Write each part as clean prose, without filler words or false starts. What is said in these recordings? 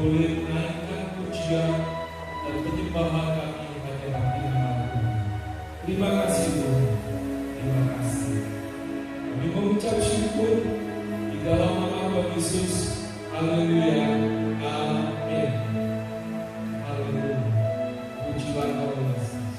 boleh menaikkan pujian dan penyembahan kami hanya di nama Tuhan. Terima kasih Tuhan, terima kasih. Kami mengucap syukur di dalam nama Tuhan Yesus. Haleluya, amin. Haleluya, pujilah Tuhan Yesus.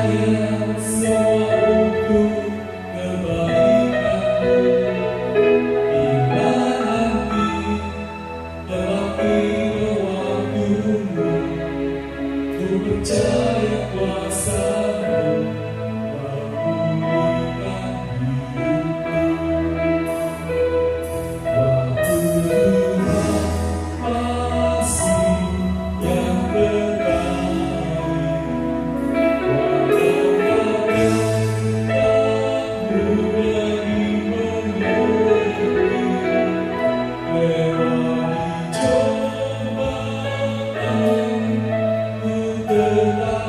Lelaki cobaan ku tetap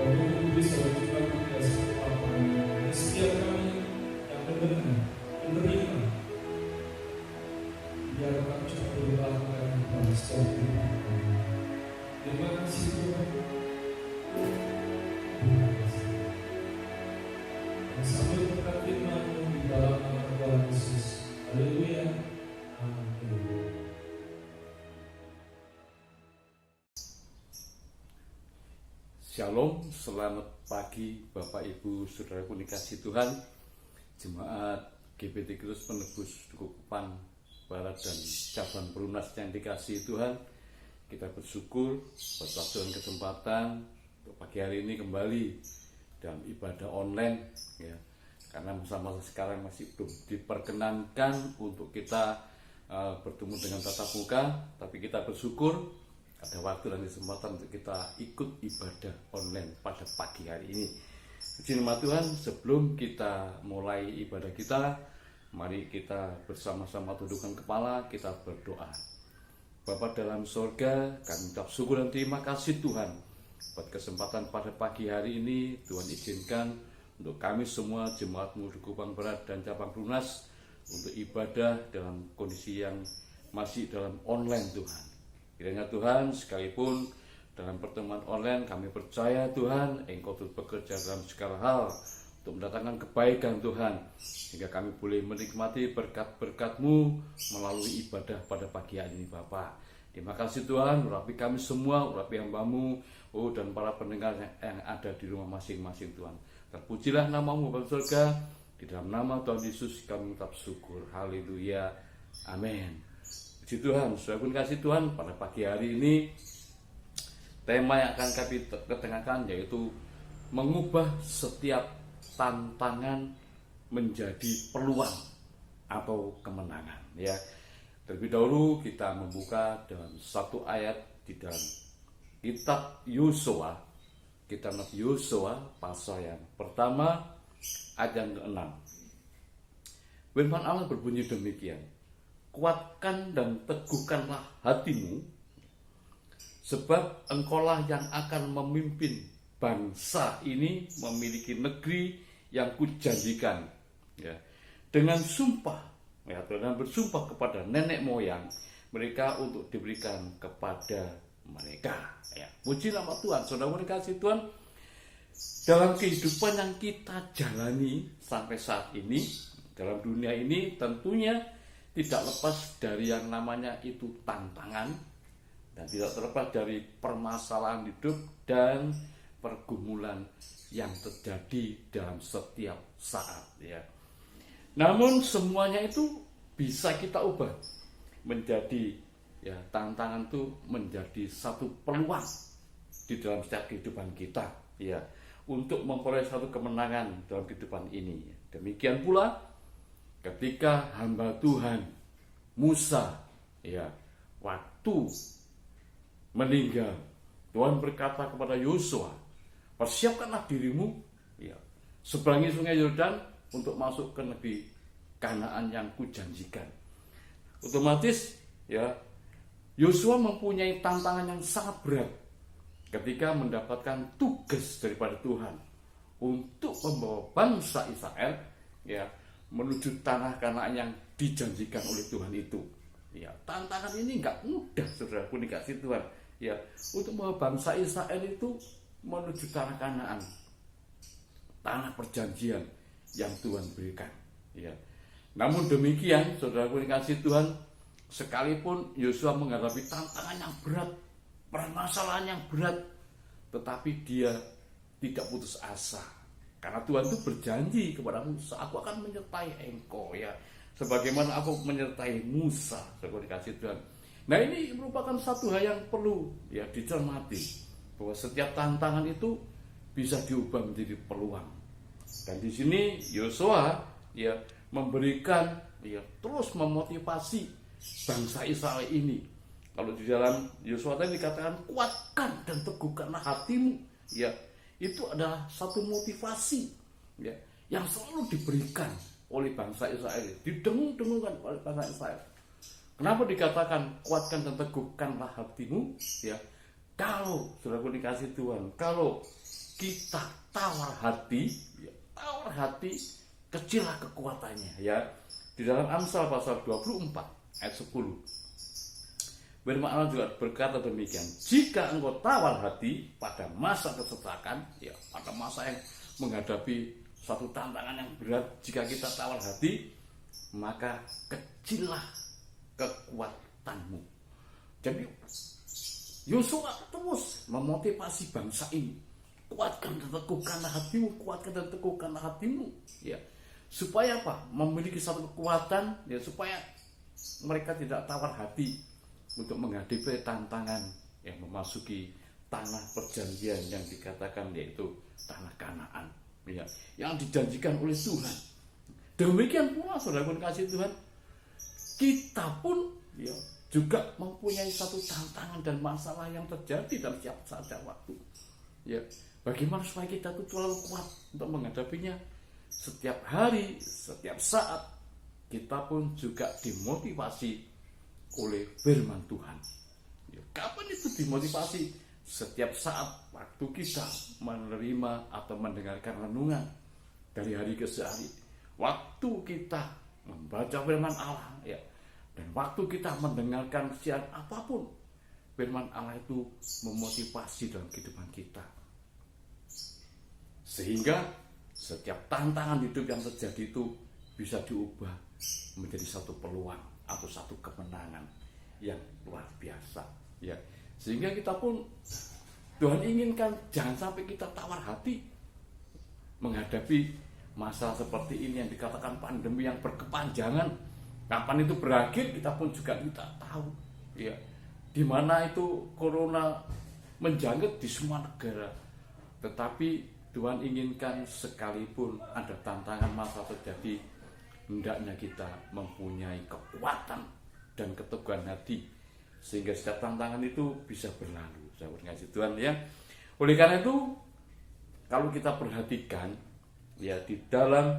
Kami bisa juga mengasih apa setiap kami yang mendengar, menerima, biar kami cuma berubahkan pada setiap hidup kami. Terima kasih Tuhan. Terima kasih. Dan sambil berkat firman-Mu di dalam nama Tuhan Yesus. Haleluya. Amin. Shalom, selamat pagi Bapak Ibu Saudaraku dikasih Tuhan. Jemaat GBT Kristus Penebus Dukuh Kupang Barat dan cabang Perumnas yang dikasih Tuhan, kita bersyukur buat waktu dan kesempatan untuk pagi hari ini kembali dalam ibadah online ya. Karena masa-masa sekarang masih belum diperkenankan untuk kita bertemu dengan tatap muka, tapi kita bersyukur ada waktu dan kesempatan untuk kita ikut ibadah online pada pagi hari ini. Puji nama Tuhan, sebelum kita mulai ibadah kita, mari kita bersama-sama tundukkan kepala, kita berdoa. Bapa dalam sorga, kami ucap syukur dan terima kasih Tuhan buat kesempatan pada pagi hari ini. Tuhan izinkan untuk kami semua jemaat-Mu Dukuh Kupang Barat dan cabang Perumnas untuk ibadah dalam kondisi yang masih dalam online Tuhan. Kiranya Tuhan, sekalipun dalam pertemuan online kami percaya Tuhan, Engkau turut bekerja dalam segala hal untuk mendatangkan kebaikan Tuhan, sehingga kami boleh menikmati berkat-berkat-Mu melalui ibadah pada pagi hari ini Bapa. Terima kasih Tuhan, urapi kami semua, urapi hamba-Mu, dan para pendengar yang ada di rumah masing-masing Tuhan. Terpujilah nama-Mu Bapa surga, di dalam nama Tuhan Yesus kami mengucap syukur. Haleluya, amin. Puji Tuhan, saudara pun kasih Tuhan, pada pagi hari ini tema yang akan kami ketengahkan yaitu mengubah setiap tantangan menjadi peluang atau kemenangan ya. Terlebih dahulu kita membuka dalam satu ayat di dalam kitab Yosua, kitab Nabi Yosua pasal yang pertama ayat yang ke-6. Firman Allah berbunyi demikian: kuatkan dan teguhkanlah hatimu, sebab engkaulah yang akan memimpin bangsa ini memiliki negeri yang kujanjikan ya. Dengan sumpah ya, dengan bersumpah kepada nenek moyang mereka untuk diberikan kepada mereka ya. Puji nama Tuhan. Saudara dikasih Tuhan, dalam kehidupan yang kita jalani sampai saat ini dalam dunia ini tentunya tidak lepas dari yang namanya itu tantangan, dan tidak terlepas dari permasalahan hidup dan pergumulan yang terjadi dalam setiap saat ya. Namun semuanya itu bisa kita ubah menjadi ya, tantangan itu menjadi satu peluang di dalam setiap kehidupan kita ya, untuk memperoleh satu kemenangan dalam kehidupan ini. Demikian pula ketika hamba Tuhan Musa ya, waktu meninggal, Tuhan berkata kepada Yosua, persiapkanlah dirimu ya, seberangi sungai Yordan untuk masuk ke negeri Kanaan yang kujanjikan. Otomatis ya, Yosua mempunyai tantangan yang sangat berat ketika mendapatkan tugas daripada Tuhan untuk membawa bangsa Israel ya menuju tanah Kanaan yang dijanjikan oleh Tuhan itu. Ya, tantangan ini nggak mudah, saudaraku dikasih Tuhan. Ya, untuk membawa bangsa Israel itu menuju tanah Kanaan, tanah perjanjian yang Tuhan berikan. Ya, namun demikian, saudaraku dikasih Tuhan, sekalipun Yosua menghadapi tantangan yang berat, permasalahan yang berat, tetapi dia tidak putus asa. Karena Tuhan itu berjanji kepada Musa, aku akan menyertai engkau ya, sebagaimana aku menyertai Musa, saudara dikasih Tuhan. Nah, ini merupakan satu hal yang perlu ya dicermati, bahwa setiap tantangan itu bisa diubah menjadi peluang. Dan di sini Yosua ya memberikan ya terus memotivasi bangsa Israel ini. Kalau di dalam Yosua tadi dikatakan kuatkan dan teguhkanlah hatimu ya, itu adalah satu motivasi ya yang selalu diberikan oleh bangsa Israel, didengung-dengungkan oleh bangsa Israel. Kenapa dikatakan kuatkan dan teguhkanlah hatimu ya? Kalau saudaraku dikasih Tuhan, kalau kita tawar hati, ya, tawar hati, kecillah kekuatannya, ya. Di dalam Amsal pasal 24 ayat 10. Firman Allah juga berkata demikian, jika engkau tawar hati pada masa kesesakan, ya, pada masa yang menghadapi suatu tantangan yang berat, jika kita tawar hati, maka kecillah kekuatanmu. Jadi Yosua terus memotivasi bangsa ini, kuatkan dan teguhkanlah hatimu, kuatkan dan teguhkanlah hatimu, ya. Supaya apa? Memiliki satu kekuatan, ya, supaya mereka tidak tawar hati untuk menghadapi tantangan yang memasuki tanah perjanjian yang dikatakan yaitu tanah Kanaan, ya, yang dijanjikan oleh Tuhan. Demikian pula saudara kasih Tuhan, kita pun, ya, juga mempunyai satu tantangan dan masalah yang terjadi dalam setiap saat dan waktu. Ya, bagaimana supaya kita itu selalu kuat untuk menghadapinya? Setiap hari, setiap saat, kita pun juga dimotivasi oleh firman Tuhan. Ya, kapan itu dimotivasi? Setiap saat waktu kita menerima atau mendengarkan renungan dari hari ke hari, waktu kita membaca firman Allah, ya, dan waktu kita mendengarkan siaran apapun, firman Allah itu memotivasi dalam kehidupan kita. Sehingga setiap tantangan hidup yang terjadi itu bisa diubah menjadi satu peluang atau satu kemenangan yang luar biasa, ya. Sehingga kita pun, Tuhan inginkan jangan sampai kita tawar hati menghadapi masalah seperti ini yang dikatakan pandemi yang berkepanjangan. Kapan itu berakhir kita pun juga tidak tahu, ya. Di mana itu corona menjangkit di semua negara. Tetapi Tuhan inginkan sekalipun ada tantangan masalah terjadi, hendaknya kita mempunyai kekuatan dan keteguhan hati sehingga setiap tantangan itu bisa berlalu. Saya berkasih Tuhan, ya. Oleh karena itu, kalau kita perhatikan, ya, di dalam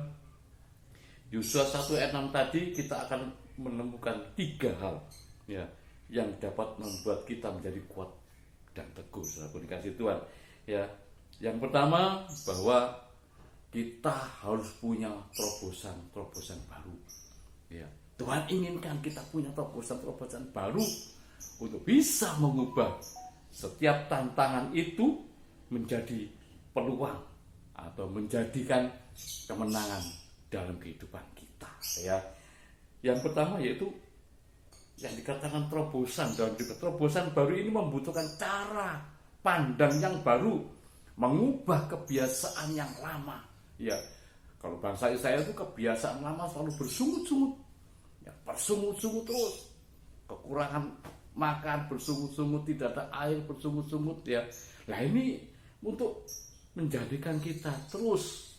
Yosua 1 ayat 6 tadi kita akan menemukan 3 hal, ya, yang dapat membuat kita menjadi kuat dan teguh. Saya berkasih Tuhan, ya. Yang pertama, bahwa kita harus punya terobosan-terobosan baru, ya. Tuhan inginkan kita punya terobosan-terobosan baru untuk bisa mengubah setiap tantangan itu menjadi peluang atau menjadikan kemenangan dalam kehidupan kita, ya. Yang pertama yaitu yang dikatakan terobosan. Dan terobosan baru ini membutuhkan cara pandang yang baru, mengubah kebiasaan yang lama, ya. Kalau bangsa Israel itu kebiasaan lama selalu bersungut-sungut, ya, bersungut-sungut terus, kekurangan makan, bersungut-sungut, tidak ada air, bersungut-sungut, ya. Nah, ini untuk menjadikan kita terus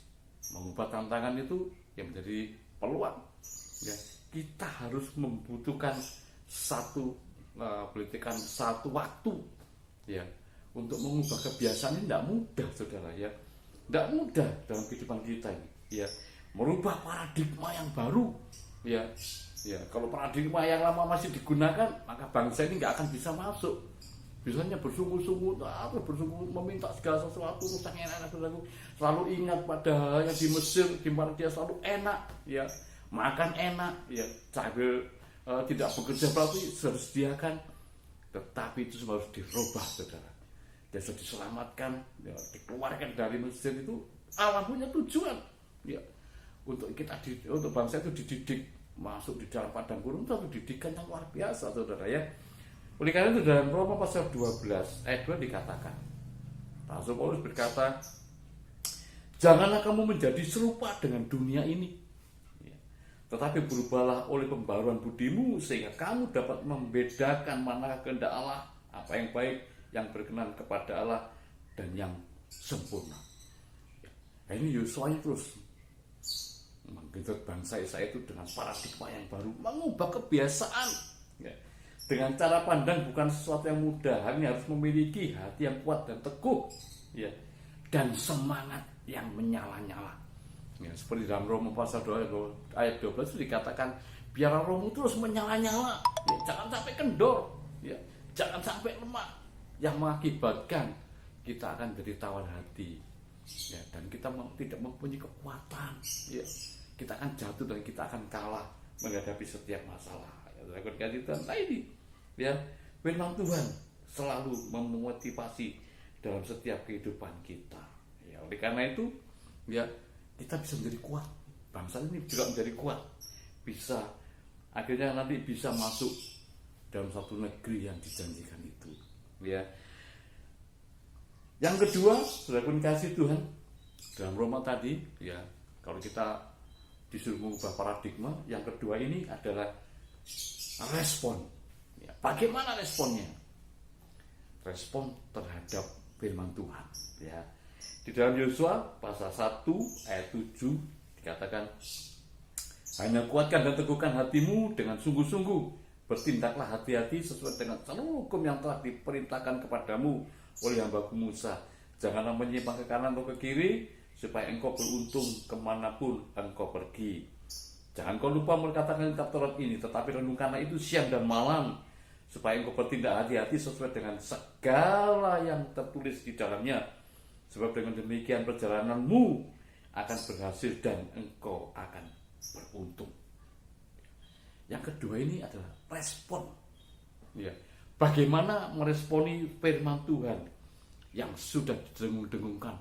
mengubah tantangan itu yang menjadi peluang, ya. Kita harus membutuhkan satu waktu, ya, untuk mengubah kebiasaan ini tidak mudah, saudara, ya. Tidak mudah dalam kehidupan kita ini, ya. Merubah paradigma yang baru, ya. Ya, kalau paradigma yang lama masih digunakan, maka bangsa ini nggak akan bisa masuk. Biasanya bersungut-sungut, meminta segala sesuatu, selalu ingat pada yang di Mesir, di mana dia selalu enak, ya, makan enak, ya, sambil tidak bekerja berarti sudah disediakan. Tetapi itu semua harus dirubah, saudara. Dia sudah diselamatkan, ya, dikeluarkan dari Mesir itu, Allah punya tujuan, ya, untuk kita, untuk bangsa itu dididik masuk di dalam padang gurun, itu satu didikan yang luar biasa, saudara, ya. Oleh karena itu dalam Roma pasal 12 ayat 2 dikatakan, Rasul Paulus berkata, janganlah kamu menjadi serupa dengan dunia ini, ya, tetapi berubahlah oleh pembaruan budimu sehingga kamu dapat membedakan mana kehendak Allah, apa yang baik, yang berkenan kepada Allah, dan yang sempurna. Nah, ini Yosua terus menggenjot bangsa Israel itu dengan paradigma yang baru, mengubah kebiasaan, ya. Dengan cara pandang bukan sesuatu yang mudah, hanya harus memiliki hati yang kuat dan teguh, ya, dan semangat yang menyala-nyala, ya. Seperti dalam Roma pasal 2 ayat 12 itu dikatakan, biarlah rohmu terus menyala-nyala, ya, jangan sampai kendor, ya, jangan sampai lemah, yang mengakibatkan kita akan jadi tawar hati ya, dan kita tidak mempunyai kekuatan, ya, kita akan jatuh dan kita akan kalah menghadapi setiap masalah. Ya, Tuhan, nah ini, ya, firman Tuhan selalu memotivasi dalam setiap kehidupan kita. Ya, oleh karena itu, ya, kita bisa menjadi kuat. Bangsa ini juga menjadi kuat, bisa akhirnya nanti bisa masuk dalam satu negeri yang dijanjikan itu. Ya. Yang kedua, saudara kasih Tuhan, dalam Roma tadi, ya, kalau kita disuruh mengubah paradigma, yang kedua ini adalah respon. Ya, bagaimana responnya? Respon terhadap firman Tuhan. Ya. Di dalam Yosua pasal 1 ayat 7 dikatakan, hanya kuatkan dan teguhkan hatimu dengan sungguh-sungguh, bertindaklah hati-hati sesuai dengan seluruh hukum yang telah diperintahkan kepadamu oleh hambaku Musa. Janganlah menyimpang ke kanan atau ke kiri, supaya engkau beruntung kemanapun engkau pergi. Jangan kau lupa mengatakan kitab Taurat ini, tetapi renungkanlah itu siang dan malam, supaya engkau bertindak hati-hati sesuai dengan segala yang tertulis di dalamnya. Sebab dengan demikian perjalananmu akan berhasil dan engkau akan beruntung. Yang kedua ini adalah respon. Ya. Bagaimana meresponi firman Tuhan yang sudah didengung-dengungkan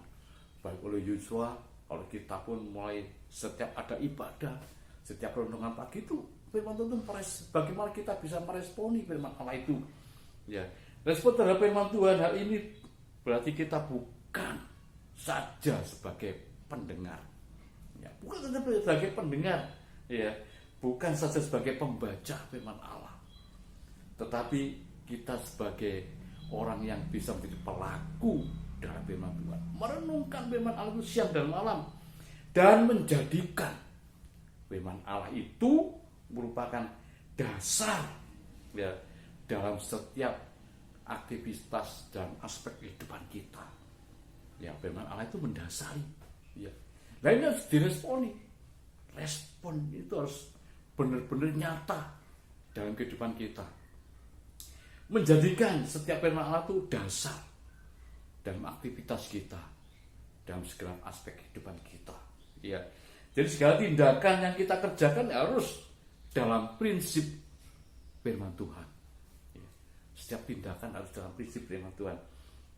baik oleh Yosua, oleh kita pun mulai setiap ada ibadah, setiap renungan pagi itu firman Tuhan, bagaimana kita bisa meresponi firman Allah itu. Ya. Respon terhadap firman Tuhan hal ini berarti kita bukan saja sebagai pendengar. Ya, bukan saja sebagai pendengar, ya, bukan saja sebagai pembaca firman Allah, tetapi kita sebagai orang yang bisa menjadi pelaku dalam firman Tuhan, merenungkan firman Allah itu siang dan malam, dan menjadikan firman Allah itu merupakan dasar, ya, dalam setiap aktivitas dan aspek kehidupan kita. Ya, firman Allah itu mendasari. Ya. Nah, ini harus diresponi. Respon itu harus benar-benar nyata dalam kehidupan kita. Menjadikan setiap firman Allah itu dasar dalam aktivitas kita, dalam segala aspek kehidupan kita. Ya. Jadi segala tindakan yang kita kerjakan harus dalam prinsip firman Tuhan. Ya. Setiap tindakan harus dalam prinsip firman Tuhan.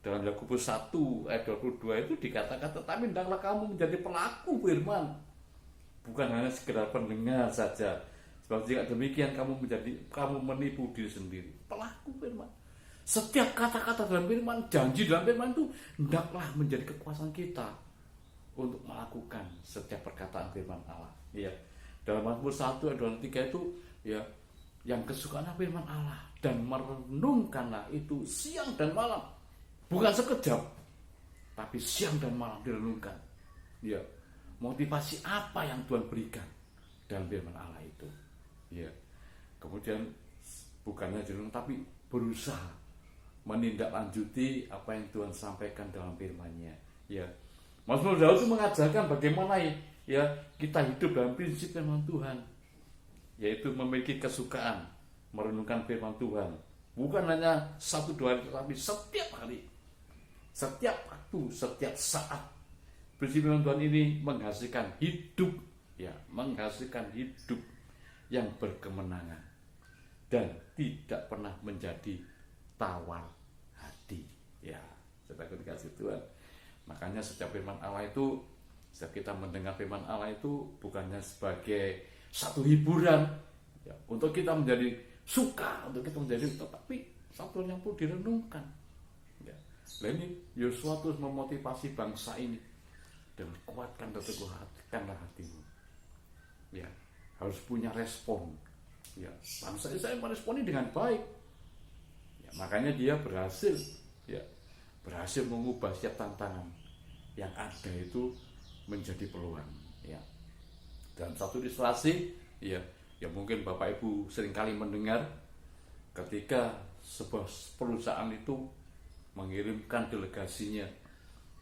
Dalam Yakobus 1 ayat 22 itu dikatakan, tetapi hendaklah kamu menjadi pelaku firman, bukan hanya sekedar pendengar saja. Sebab jika demikian kamu menipu diri sendiri. Pelaku firman. Setiap kata-kata dalam firman, janji dalam firman itu hendaklah menjadi kekuasaan kita untuk melakukan setiap perkataan firman Allah. Ya. Dalam Mazmur 1 ayat 23 itu, ya, yang kesukaannya firman Allah dan merenungkanlah itu siang dan malam. Bukan sekejap, tapi siang dan malam direnungkan. Ya, motivasi apa yang Tuhan berikan dalam firman Allah itu. Ya, kemudian bukannya direnung, tapi berusaha menindaklanjuti apa yang Tuhan sampaikan dalam firman-Nya. Ya, Mazmur Daud itu mengajarkan bagaimana, ya, kita hidup dalam prinsip firman Tuhan, yaitu memiliki kesukaan merenungkan firman Tuhan. Bukan hanya 1-2 hari, tetapi setiap hari. Setiap waktu, setiap saat. Prinsip firman Tuhan ini menghasilkan hidup, ya, menghasilkan hidup yang berkemenangan dan tidak pernah menjadi tawar hati. Ya, saya dikasih Tuhan. Makanya setiap firman Allah itu, setiap kita mendengar firman Allah itu bukannya sebagai satu hiburan, ya, untuk kita menjadi suka, untuk kita menjadi, tetapi satu yang perlu direnungkan. Nah, ini Yosua terus memotivasi bangsa ini dan kuatkan dan teguhkanlah hatimu. Ya, harus punya respon. Ya, bangsa Israel meresponi dengan baik. Ya, makanya dia berhasil, ya, berhasil mengubah setiap tantangan yang ada itu menjadi peluang. Ya, dalam satu ilustrasi, ya, yang mungkin Bapak Ibu seringkali mendengar, ketika sebuah perusahaan itu mengirimkan delegasinya,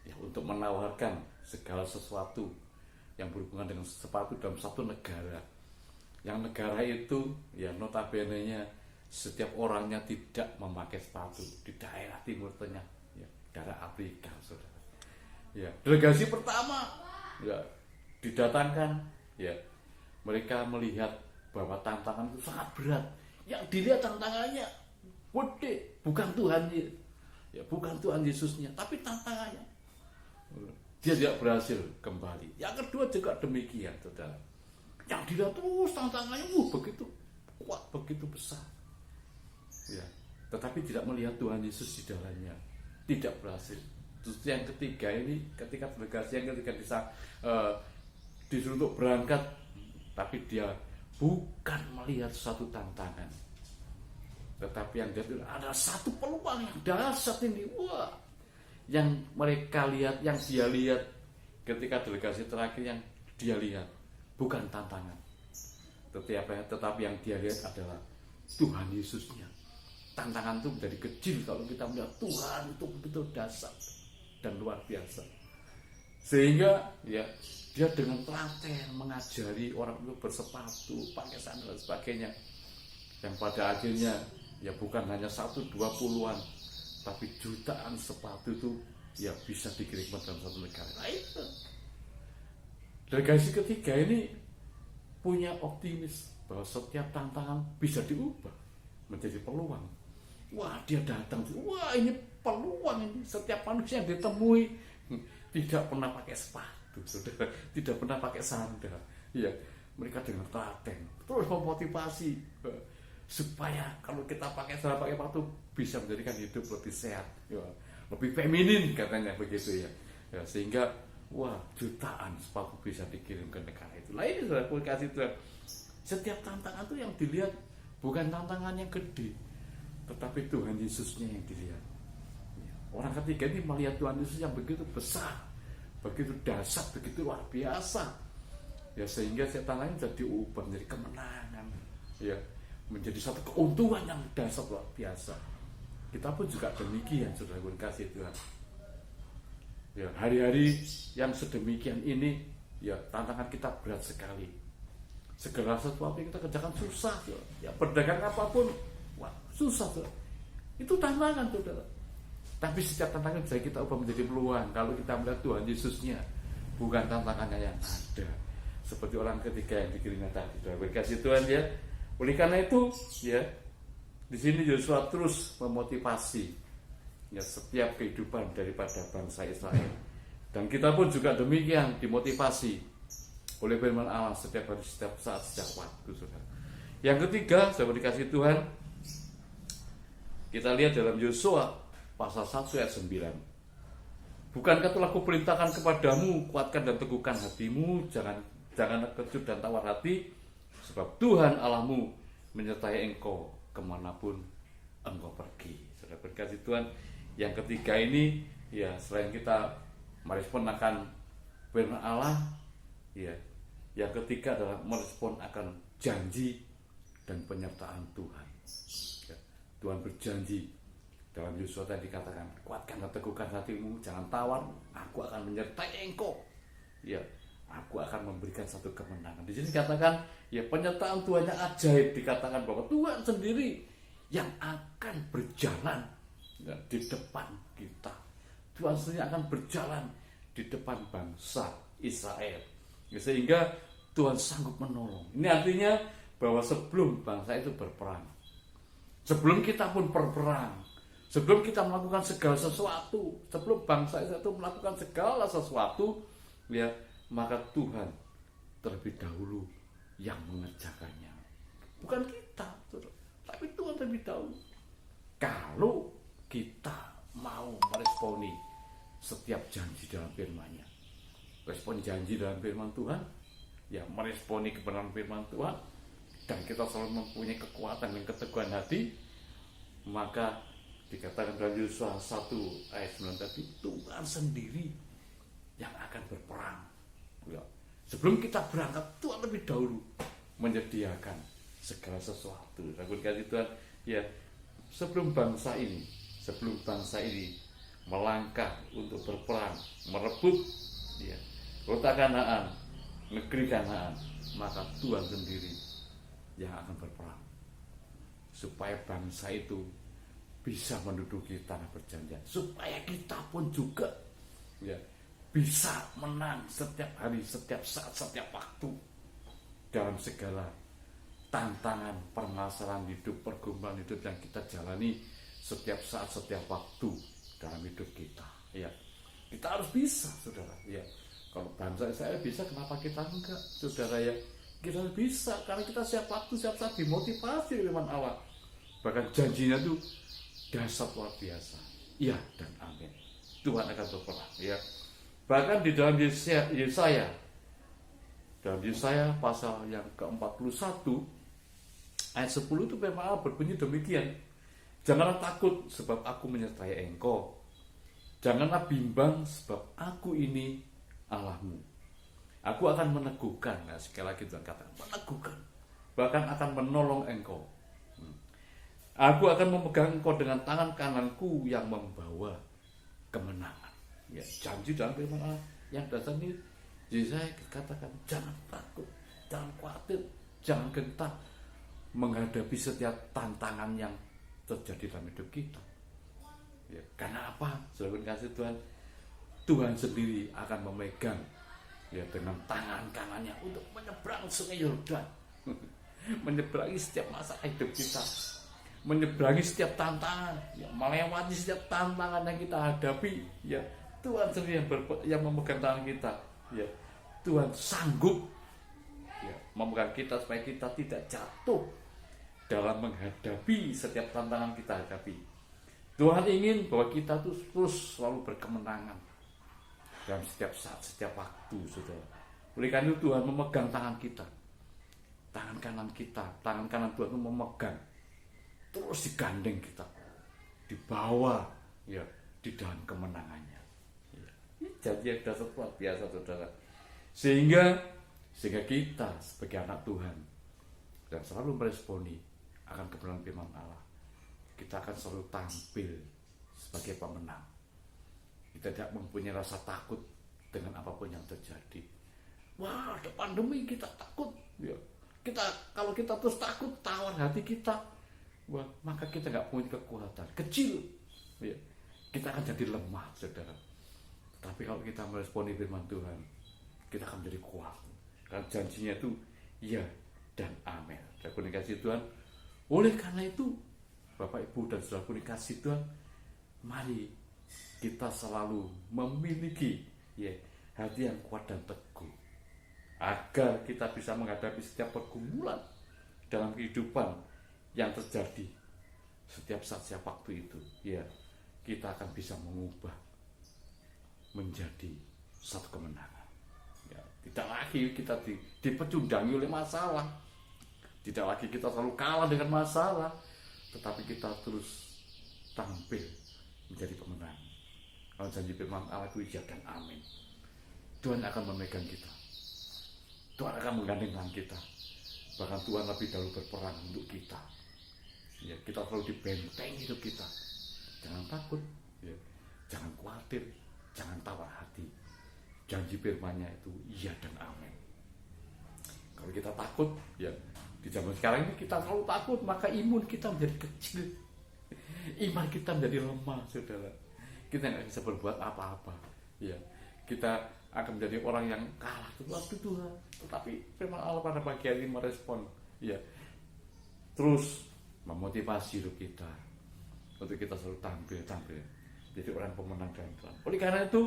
ya, untuk menawarkan segala sesuatu yang berhubungan dengan sesuatu dalam satu negara. Yang negara itu, ya, notabene-nya setiap orangnya tidak memakai sepatu di daerah Timur Tengah, ya, daerah Afrika, saudara. Ya, delegasi pertama ya didatangkan, ya mereka melihat bahwa tantangan itu sangat berat. Yang dilihat tantangannya gede, bukan Tuhan ya, bukan Tuhan Yesusnya, tapi tantangannya. Dia tidak berhasil kembali. Yang kedua juga demikian, saudara. Yang dilihat terus tantangannya, begitu kuat, begitu besar. Ya, tetapi tidak melihat Tuhan Yesus di dalamnya, tidak berhasil. Terus yang ketiga ini, ketika delegasi yang ketiga disuruh untuk berangkat, tapi dia bukan melihat suatu tantangan, tetapi yang dia ada satu peluang yang dahsyat ini. Wah, yang mereka lihat, yang dia lihat ketika delegasi terakhir, yang dia lihat bukan tantangan, tetapi yang dia lihat adalah Tuhan Yesusnya. Tantangan itu menjadi kecil kalau kita melihat Tuhan itu begitu dahsyat dan luar biasa. Sehingga ya dia dengan telaten mengajari orang itu bersepatu, pakai sandal dan sebagainya. Yang pada akhirnya ya bukan hanya 1-20-an, tapi jutaan sepatu itu ya bisa dikirimkan dalam satu negara. Nah itu. Delegasi ketiga ini punya optimis bahwa setiap tantangan bisa diubah menjadi peluang. Wah, dia datang, wah ini peluang ini. Setiap manusia yang ditemui tidak pernah pakai sepatu, saudara, tidak pernah pakai sandal. Ya, mereka dengan telaten terus memotivasi supaya kalau kita pakai sandal, pakai sepatu bisa menjadikan hidup lebih sehat, ya, lebih feminin katanya begitu ya. Ya, sehingga wah jutaan sepatu bisa dikirim ke negara itu. Nah ini sudah aplikasi itu. Setiap tantangan itu yang dilihat bukan tantangan yang gede, tetapi Tuhan Yesusnya yang dilihat. Orang ketiga ini melihat Tuhan Yesus yang begitu besar, begitu dahsyat, begitu luar biasa. Ya, sehingga setan lain jadi diubah menjadi kemenangan, ya, menjadi satu keuntungan yang dahsyat luar biasa. Kita pun juga demikian, saudara kasih Tuhan. Ya, hari-hari yang sedemikian ini, ya tantangan kita berat sekali. Segala sesuatu yang kita kerjakan susah, ya berdagang apapun, wah susah, saudara. Itu tantangan, saudara. Tapi setiap tantangan bisa kita ubah menjadi peluang kalau kita melihat Tuhan Yesusnya, bukan tantangannya yang ada. Seperti orang ketiga yang dikirimnya tadi. Berkasih Tuhan ya. Oleh karena itu, ya di sini Yosua terus memotivasi ya setiap kehidupan daripada bangsa Israel. Dan kita pun juga demikian dimotivasi oleh firman Allah setiap hari, setiap saat, setiap waktu, saudara. Yang ketiga, saudara dikasih Tuhan, kita lihat dalam Yosua pasal 1 ayat 9. Bukankah telah kuperintahkan kepadamu, kuatkan dan teguhkan hatimu, jangan terkejut dan tawar hati, sebab Tuhan Allahmu menyertai engkau kemanapun engkau pergi. Saudara berkasih Tuhan, yang ketiga ini ya selain kita merespon akan firman Allah, ya yang ketiga adalah merespon akan janji dan penyertaan Tuhan. Ya, Tuhan berjanji dalam Yosua tadi dikatakan, kuatkan dan teguhkan hatimu, jangan tawar, aku akan menyertai engkau. Ya, aku akan memberikan satu kemenangan. Di sini dikatakan, ya penyertaan Tuhan yang ajaib, dikatakan bahwa Tuhan sendiri yang akan berjalan ya, di depan kita. Tuhan sendiri akan berjalan di depan bangsa Israel. Ya, sehingga Tuhan sanggup menolong. Ini artinya bahwa sebelum bangsa itu berperang, sebelum kita pun berperang, sebelum kita melakukan segala sesuatu, sebelum bangsa itu melakukan segala sesuatu, ya maka Tuhan terlebih dahulu yang mengerjakannya. Bukan kita, tapi Tuhan terlebih dahulu. Kalau kita mau meresponi setiap janji dalam firman-Nya, respon janji dalam firman Tuhan, ya meresponi kebenaran firman Tuhan, dan kita selalu mempunyai kekuatan dan keteguhan hati, maka dikatakan dalam Yosua 1 ayat 9 tadi, Tuhan sendiri yang akan berperang. Ya. Sebelum kita berangkat, Tuhan lebih dahulu menyediakan segala sesuatu. Aku dikasih Tuhan, ya sebelum bangsa ini melangkah untuk berperang, merebut ya kota Kanaan, negeri Kanaan, maka Tuhan sendiri yang akan berperang supaya bangsa itu bisa menduduki tanah perjanjian, supaya kita pun juga ya bisa menang setiap hari, setiap saat, setiap waktu dalam segala tantangan, permasalahan hidup, pergumulan hidup yang kita jalani setiap saat, setiap waktu dalam hidup kita. Ya, kita harus bisa, saudara. Ya, kalau bangsa Israel bisa, kenapa kita enggak, saudara? Ya, kita bisa karena kita setiap waktu, setiap saat dimotivasi oleh firman Allah. Bahkan janjinya itu dasar luar biasa. Ya dan amin. Tuhan akan berperang. Ya. Bahkan di dalam Yesaya pasal yang ke-41 ayat 10 itu memang berbunyi demikian. Janganlah takut sebab aku menyertai engkau. Janganlah bimbang sebab aku ini Allahmu. Aku akan meneguhkan. Nah, sekali lagi Tuhan katakan meneguhkan. Bahkan akan menolong engkau. Aku akan memegang engkau dengan tangan kananku yang membawa kemenangan. Ya, janji dalam firman Allah yang dasar ini saya katakan jangan takut, jangan khawatir, jangan gentar menghadapi setiap tantangan yang terjadi dalam hidup kita. Ya, karena apa? Saudara kasih Tuhan, Tuhan sendiri akan memegang ya dengan tangan kanannya untuk menyeberang sungai Yordan, menyeberangi setiap masa hidup kita, menyeberangi setiap tantangan, ya, melewati setiap tantangan yang kita hadapi. Ya, Tuhan sendiri yang memegang tangan kita. Ya, Tuhan sanggup ya, memegang kita supaya kita tidak jatuh dalam menghadapi setiap tantangan kita hadapi. Tuhan ingin bahwa kita terus selalu berkemenangan dalam setiap saat, setiap waktu, saudara. Oleh karena itu Tuhan memegang tangan kita, tangan kanan kita, tangan kanan Tuhan itu memegang, terus digandeng kita, dibawa ya di dalam kemenangannya. Janji yang dasar luar biasa, saudara. Sehingga kita sebagai anak Tuhan dan selalu meresponi akan kebenaran firman Allah, kita akan selalu tampil sebagai pemenang. Kita tidak mempunyai rasa takut dengan apapun yang terjadi. Wah, ada pandemi kita takut. Ya, kalau kita terus takut, tawar hati kita, wah, maka kita nggak punya kekuatan, kecil. Ya, kita akan jadi lemah, saudara. Tapi kalau kita meresponi firman Tuhan, kita akan menjadi kuat. Karena janjinya itu ya dan amin. Saudaraku dikasih Tuhan. Oleh karena itu, Bapak Ibu dan saudaraku dikasih Tuhan, mari kita selalu memiliki ya hati yang kuat dan teguh, agar kita bisa menghadapi setiap pergumulan dalam kehidupan yang terjadi setiap saat, setiap waktu itu. Ya, kita akan bisa mengubah menjadi satu kemenangan. Ya, tidak lagi kita dipecundangi oleh masalah, tidak lagi kita selalu kalah dengan masalah, tetapi kita terus tampil menjadi pemenang. Kalau janji firman Allah itu ya dan amin. Tuhan akan memegang kita, Tuhan akan menggandeng tangan kita, bahkan Tuhan lebih dahulu berperang untuk kita. Ya, kita selalu dibenteng hidup kita. Jangan takut, ya, jangan khawatir, jangan tawar hati. Janji firman-Nya itu iya dan amin. Kalau kita takut, ya di zaman sekarang ini kita selalu takut, maka imun kita menjadi kecil, iman kita menjadi lemah, saudara. Kita nggak bisa berbuat apa-apa. Ya, kita akan menjadi orang yang kalah waktu Tuhan. Tetapi firman Allah pada pagi hari ini merespon, ya, terus memotivasi hidup kita untuk kita selalu tampil jadi orang pemenang dan Tuhan. Oleh karena itu,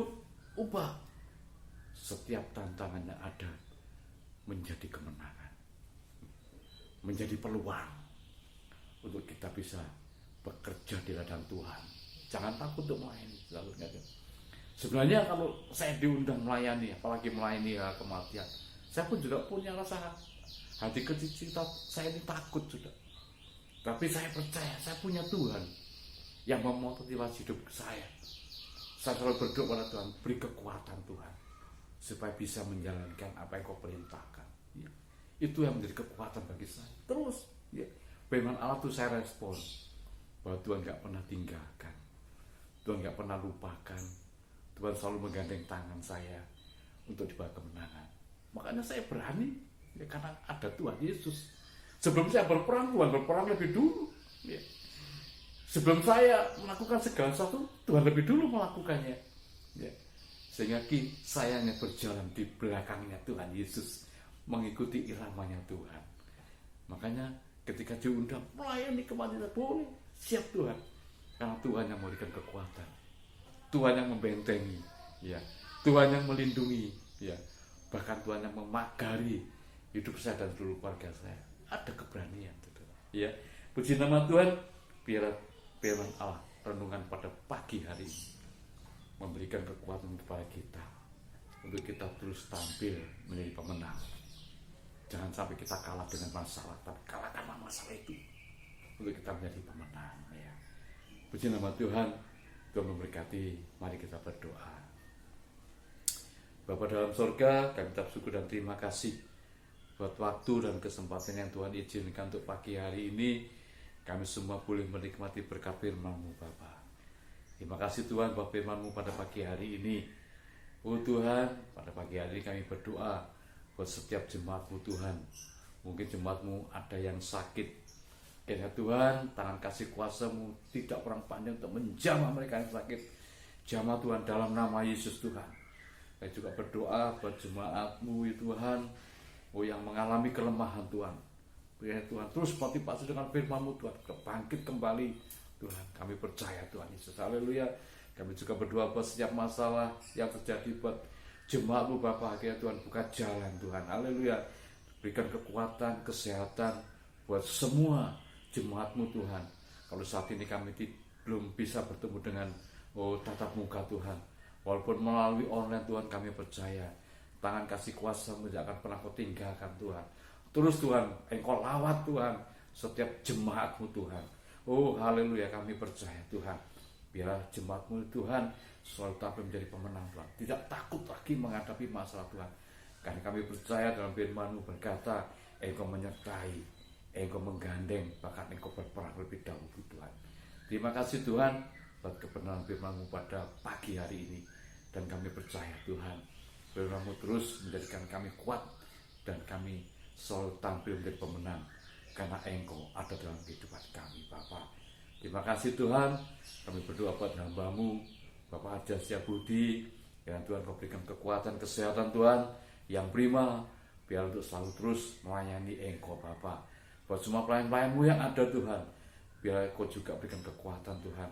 ubah setiap tantangan yang ada menjadi kemenangan, menjadi peluang untuk kita bisa bekerja di ladang Tuhan. Jangan takut untuk melayani. Sebenarnya kalau saya diundang melayani, apalagi melayani kematian, saya pun juga punya rasa hati kecil, saya ini takut juga. Tapi saya percaya, saya punya Tuhan yang memotivasi hidup saya. Saya selalu berdoa pada Tuhan, beri kekuatan Tuhan, supaya bisa menjalankan apa yang Kau perintahkan. Ya. Itu yang menjadi kekuatan bagi saya. Terus, ya, firman Allah itu saya respon, bahwa Tuhan gak pernah tinggalkan, Tuhan gak pernah lupakan, Tuhan selalu menggandeng tangan saya untuk dibawa kemenangan. Makanya saya berani, ya, karena ada Tuhan Yesus. Sebelum saya berperang, Tuhan berperang lebih dulu. Ya. Sebelum saya melakukan segala sesuatu, Tuhan lebih dulu melakukannya. Ya. sehingga sayangnya berjalan di belakangnya Tuhan Yesus, mengikuti iramanya Tuhan. Makanya ketika diundang melayani kemana boleh, siap Tuhan, karena Tuhan yang memberikan kekuatan, Tuhan yang membentengi, ya, Tuhan yang melindungi, ya, bahkan Tuhan yang memagari hidup saya dan seluruh keluarga saya. Ada keberanian, ya. Puji nama Tuhan. Biar firman Allah renungan pada pagi hari ini memberikan kekuatan kepada kita untuk kita terus tampil menjadi pemenang. Jangan sampai kita kalah dengan masalah, tapi kalahkanlah masalah itu untuk kita menjadi pemenang, ya. Puji nama Tuhan. Tuhan memberkati. Mari kita berdoa. Bapa dalam sorga, kami ucap syukur dan terima kasih buat waktu dan kesempatan yang Tuhan izinkan untuk pagi hari ini. Kami semua boleh menikmati berkat firman-Mu, Bapa. Terima kasih Tuhan buat firman-Mu pada pagi hari ini. Oh Tuhan, pada pagi hari ini kami berdoa buat setiap jemaat-Mu Tuhan. Mungkin jemaat-Mu ada yang sakit. Ya Tuhan, tangan kasih kuasa-Mu tidak kurang panjang untuk menjamah mereka yang sakit. Jamah Tuhan dalam nama Yesus Tuhan. Saya juga berdoa buat jemaat-Mu ya Tuhan, oh yang mengalami kelemahan Tuhan. Ya Tuhan, terus motivasi dengan firman-Mu Tuhan, bangkit kembali Tuhan. Kami percaya Tuhan Yesus, haleluya. Kami juga berdoa buat setiap masalah yang terjadi buat jemaat-Mu Bapa, akhirnya Tuhan buka jalan Tuhan, haleluya. Berikan kekuatan, kesehatan buat semua jemaat-Mu Tuhan. Kalau saat ini kami belum bisa bertemu dengan tatap muka Tuhan, walaupun melalui online Tuhan, kami percaya tangan kasih kuasa-Mu tidak akan pernah Kau tinggalkan Tuhan. Terus Tuhan, Engkau lawat Tuhan setiap jemaat-Mu Tuhan. Oh haleluya, kami percaya Tuhan. Biarlah jemaat-Mu Tuhan selalu tampil menjadi pemenang Tuhan. Tidak takut lagi menghadapi masalah Tuhan. Karena kami percaya dalam firman-Mu berkata, Engkau menyertai, Engkau menggandeng, bahkan Engkau berperang lebih dahulu Tuhan. Terima kasih Tuhan buat kebenaran firman-Mu pada pagi hari ini. Dan kami percaya Tuhan, firman-Mu terus menjadikan kami kuat dan kami selalu tampil menjadi pemenang karena Engkau ada dalam kehidupan kami Bapa. Terima kasih Tuhan. Kami berdoa buat hamba-Mu Bapak Haja Setiabudi, yang Tuhan Kau berikan kekuatan, kesehatan Tuhan yang prima, biar untuk selalu terus melayani Engkau Bapa. Buat semua pelayan-pelayan-Mu yang ada Tuhan, biar Kau juga berikan kekuatan Tuhan,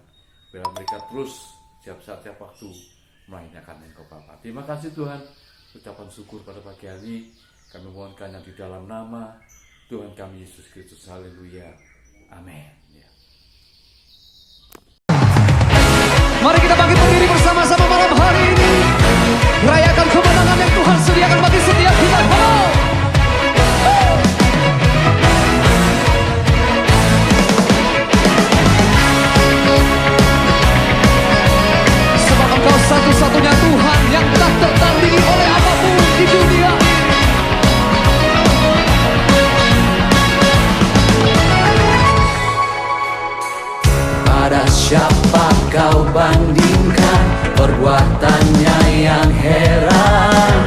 biar mereka terus setiap waktu melayani Engkau Bapa. Terima kasih Tuhan. Ucapan syukur pada pagi hari ini kami mohonkan yang di dalam nama Tuhan kami Yesus Kristus. Haleluya. Amin. Ya. Mari kita bangkit berdiri bersama-sama malam hari ini. Rayakan kemenangan yang Tuhan sediakan bagi setiap kita. Sebab Engkau satu-satunya Tuhan yang tak tertandingi oleh apapun di dunia. Pada siapa kau bandingkan perbuatannya yang heran?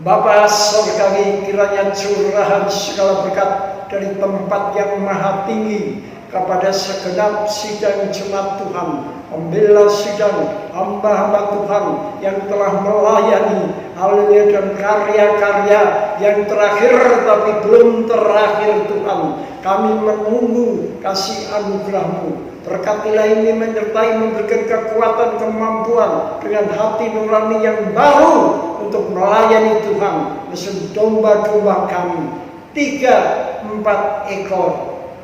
Bapa Surgawi, kiranya curahan segala berkat dari tempat yang maha tinggi kepada segenap sidang jemaat Tuhan, pembela sidang, hamba-hamba Tuhan yang telah melayani, haleluya, dan karya-karya yang terakhir tapi belum terakhir Tuhan. Kami menunggu kasih anugerah-Mu. Berkatilah ini menyertai, memberikan kekuatan, kemampuan dengan hati nurani yang baru untuk melayani Tuhan. Mesin domba-domba kami 3-4 ekor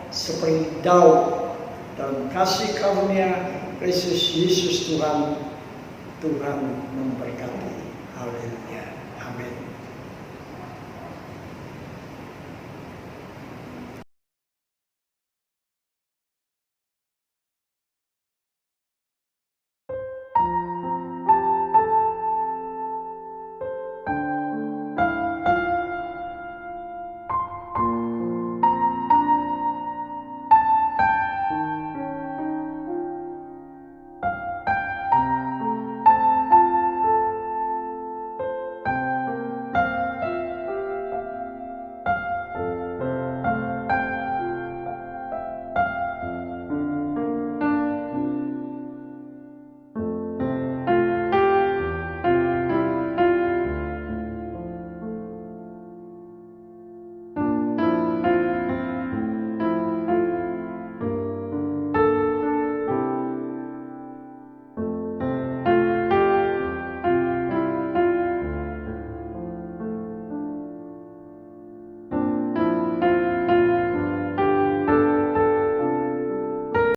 seperti Daud, dan kasih karunia Kristus Yesus Tuhan memberkati. Haleluya. Amin.